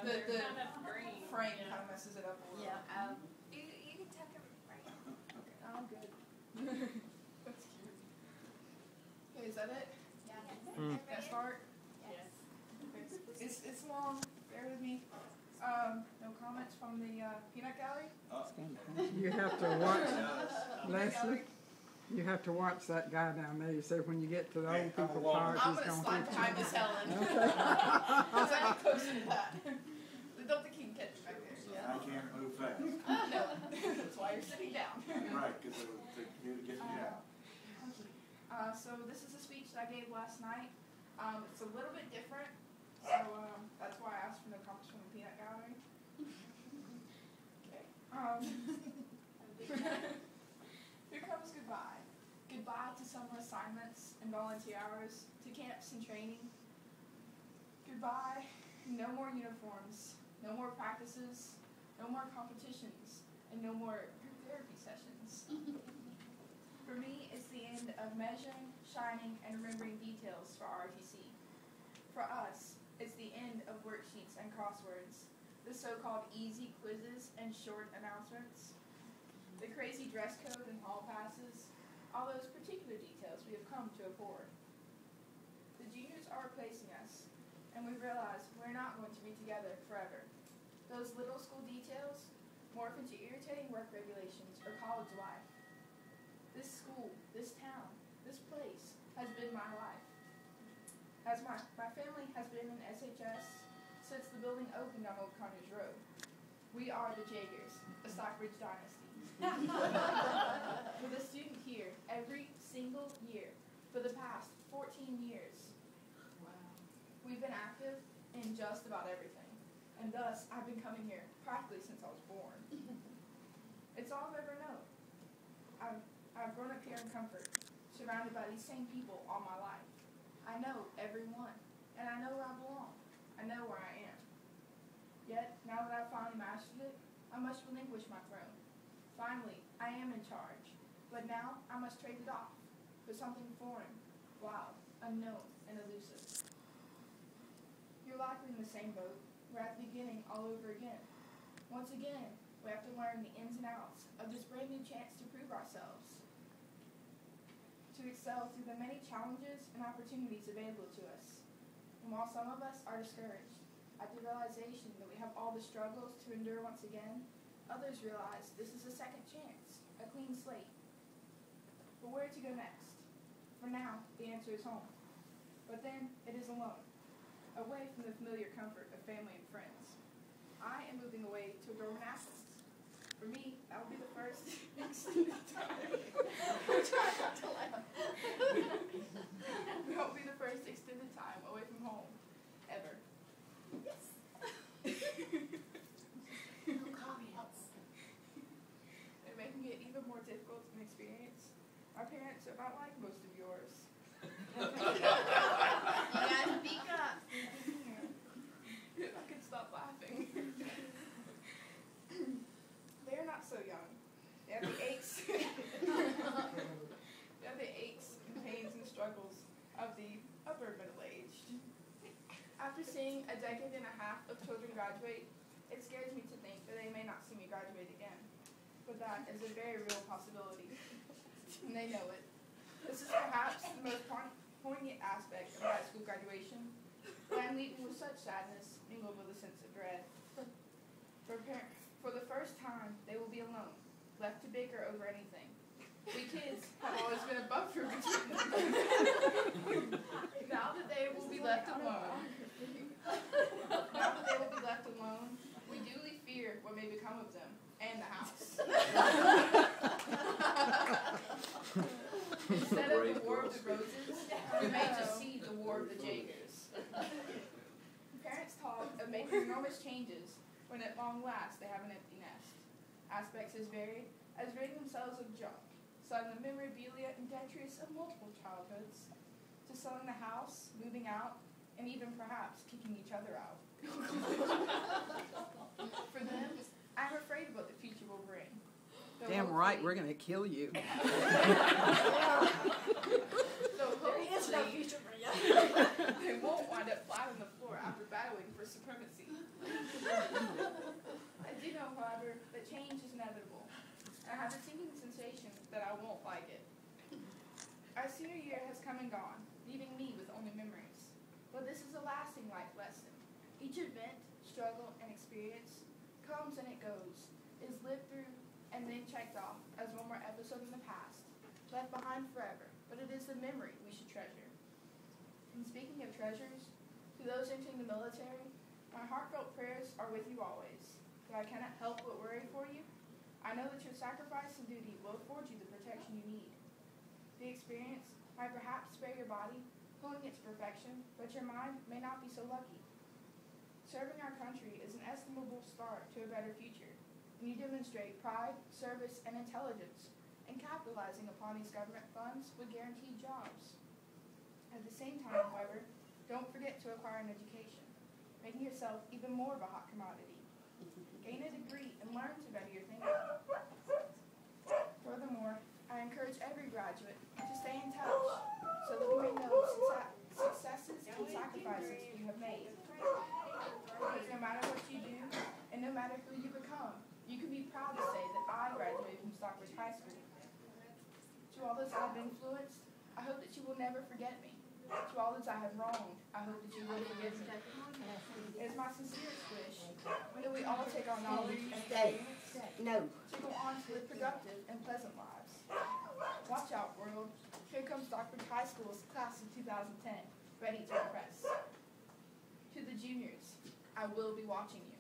Yeah, the kind of green. frame kind of messes it up a little. Yeah. You can tuck it right. Okay, I'm good. That's cute. Okay, is that it? Yeah. Can I start? Yes. Okay. It's long. Bear with me. No comments from the peanut gallery? You have to watch, Peanut gallery? Leslie, you have to watch that guy down there. You said when you get to the old people part, I'm he's going to going slide to behind Miss Helen. Because I get closer to that. I don't think he can catch me back there. I can't move fast. No, that's why you're sitting down. Right, because it would take you to get me down. So this is a speech that I gave last night. It's a little bit different, so that's why I asked for the comments from the peanut gallery. Okay. Here comes goodbye. Goodbye to summer assignments and volunteer hours, to camps and training. Goodbye, no more uniforms, no more practices, no more competitions, and no more group therapy sessions. For me, it's the end of measuring, shining, and remembering details for ROTC. For us, it's the end of worksheets and crosswords, the so-called easy quizzes and short announcements, the crazy dress code and hall passes, all those particular details we have come to abhor. The juniors are replacing us, and we realize we're not going to be together forever. Those little school details morph into irritating work regulations or college life. This school, this town, this place has been my life. As my family has been in SHS since the building opened on Old Conyers Road. We are the Jagers, a Stockbridge dynasty. With a student here every single year for the past 14 years. Wow. We've been active in just about everything, and thus I've been coming here practically since I was born. It's all I've ever known. I've grown up here in comfort, surrounded by these same people all my life. I know everyone, and I know where I belong. I know where I am. Yet, now that I've finally mastered it, I must relinquish my throne. Finally, I am in charge, but now I must trade it off for something foreign, wild, unknown, and elusive. You're likely in the same boat. We're at the beginning all over again. Once again, we have to learn the ins and outs of this brand new chance to prove ourselves, to excel through the many challenges and opportunities available to us. And while some of us are discouraged at the realization that we have all the struggles to endure once again, others realize this is a second chance, a clean slate. But where to go next? For now, the answer is home. But then, it is alone, away from the familiar comfort of family and friends. I am moving away to Roman Athens. For me, that will be the first extended time. That will be the first extended time away from home, ever. Yes. No comments. They're making it even more difficult to experience. My parents are not like most of yours. You gotta speak up. If I could stop laughing. They're not so young. They have the aches. They have the aches and pains and struggles of the upper middle-aged. After seeing a decade and a half of children graduate, it scares me to think that they may not see me graduate again. But that is a very real possibility. And they know it. This is perhaps the most poignant aspect of high school graduation, but I'm leaving with such sadness mingled with a sense of dread. For the first time, they will be alone, left to bicker over anything. We kids have always been a buffer between them. Now that they will be left alone, we duly fear what may become of them and the house. Instead of the War of the Roses, we may just see the War of the Jagers. Parents talk of making enormous changes when at long last they have an empty nest. Aspects as varied as ridding themselves of junk, selling the memorabilia and detritus of multiple childhoods, to selling the house, moving out, and even perhaps kicking each other out. For them, I'm afraid of what the future will bring. Damn right, we're going to kill you. So hopefully, they won't wind up flat on the floor after battling for supremacy. I do know, however, that change is inevitable. I have a sinking sensation that I won't like it. Our senior year has come and gone, leaving me with only memories. But this is a lasting life lesson. Each event, struggle, and experience comes and it goes, is lived through and then checked off as one more episode in the past, left behind forever, but it is the memory we should treasure. And speaking of treasures, to those entering the military, my heartfelt prayers are with you always. Though I cannot help but worry for you, I know that your sacrifice and duty will afford you the protection you need. The experience might perhaps spare your body, pulling it to perfection, but your mind may not be so lucky. Serving our country is an estimable start to a better future, and you demonstrate pride, service, and intelligence, and capitalizing upon these government funds with guaranteed jobs. At the same time, however, don't forget to acquire an education, making yourself even more of a hot commodity. Gain a degree and learn to better your thinking. Furthermore, I encourage every graduate to stay in touch so that we may know successes and sacrifices you have made. Because no matter what you do and no matter who you become, you can be proud to say that I graduated from Stockbridge High School. To all those I have influenced, I hope that you will never forget me. To all those I have wronged, I hope that you will forgive me. It is my sincerest wish that we all take our knowledge and experience to go on to live productive and pleasant lives. Watch out, world. Here comes Stockbridge High School's class of 2010, ready to impress. To the juniors, I will be watching you.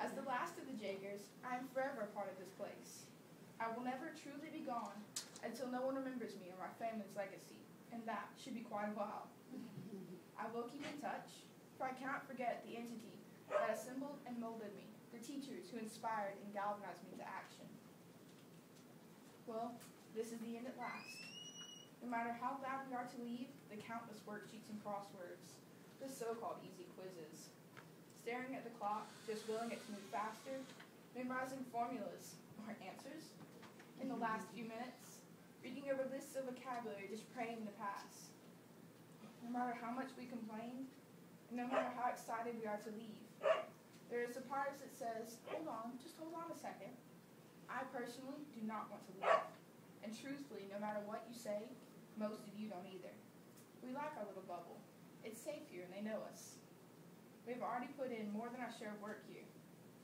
As the last of the Jagers, I am forever a part of this place. I will never truly be gone until no one remembers me or my family's legacy, and that should be quite a while. I will keep in touch, for I cannot forget the entity that assembled and molded me, the teachers who inspired and galvanized me into action. Well, this is the end at last. No matter how glad we are to leave, the countless worksheets and crosswords, the so-called easy quizzes, staring at the clock, just willing it to move faster, memorizing formulas or answers in the last few minutes, reading over lists of vocabulary, just praying to pass. No matter how much we complain, and no matter how excited we are to leave, there is a part of us that says, hold on, just hold on a second. I personally do not want to leave. And truthfully, no matter what you say, most of you don't either. We like our little bubble. It's safe here and they know us. We have already put in more than our share of work here.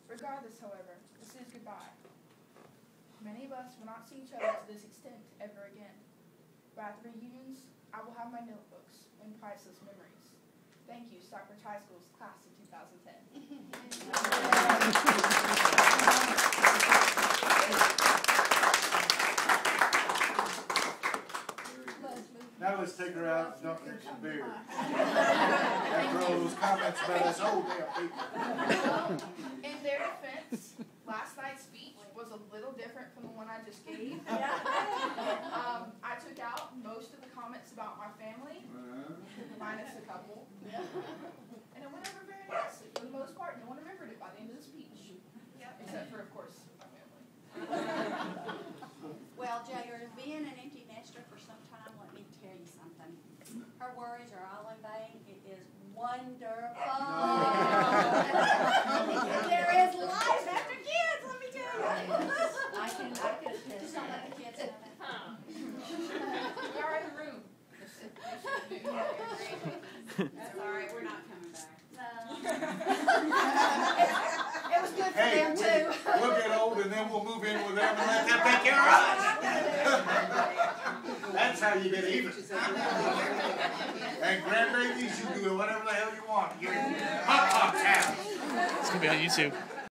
Regardless, however, this is goodbye. Many of us will not see each other to this extent ever again. But at the reunions, I will have my notebooks and priceless memories. Thank you, Stockbridge High School's class of 2010. Now let's take her out and drink some beer. After all those comments about us old damn people. Well, in their defense, last night's speech was a little different from the one I just gave. I took out most of the comments about my family, minus a couple. And it went over very nicely. For the most part, no one remembered it by the end of the speech. Except for, of course, my family. Well, Jagger, being an empty nester for some time, let me tell you something. Her worries are all in vain. It is wonderful. There is life after kids, let me tell you. I can attest. Just don't let the kids know that. We are in the room. That's all right, we're not coming back. It was good for Hey, them, too. we'll get old and then we'll move in with them and let them take care of us. That's how you get even. And grandbabies, you can do whatever the hell you want. You're hot house. It's going to be on YouTube.